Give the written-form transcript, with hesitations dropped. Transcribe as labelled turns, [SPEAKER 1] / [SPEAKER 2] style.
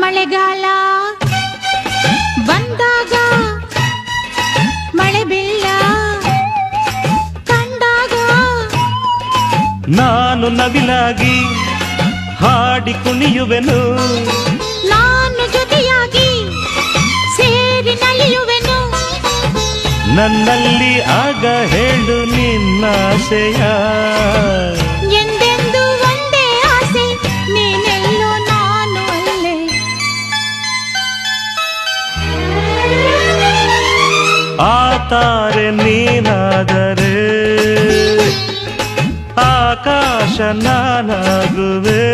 [SPEAKER 1] ಮಳೆಗಾಲ ಬಂದಾಗ ಮಳೆ ಬೀಳ ಕಂಡಾಗ
[SPEAKER 2] ನಾನು ನವಿಲಾಗಿ ಹಾಡಿ ಕುಣಿಯುವೆನು,
[SPEAKER 1] ನಾನು ಜೊತೆಯಾಗಿ ಸೇರಿ ನಲಿಯುವೆನು.
[SPEAKER 2] ನನ್ನಲ್ಲಿ ಆಗ ಹೇಳು ನಿನ್ನಾಸೆಯ,
[SPEAKER 1] ಎಂದೆಂದು ಒಂದೇ ಆಸೆ ನೀನೆಲ್ಲೋ ನಾನು ಅಲ್ಲೇ.
[SPEAKER 2] ಆ ತಾರೆ ನೀನಾದರೆ ಆಕಾಶ ನಾನಾಗುವೆ.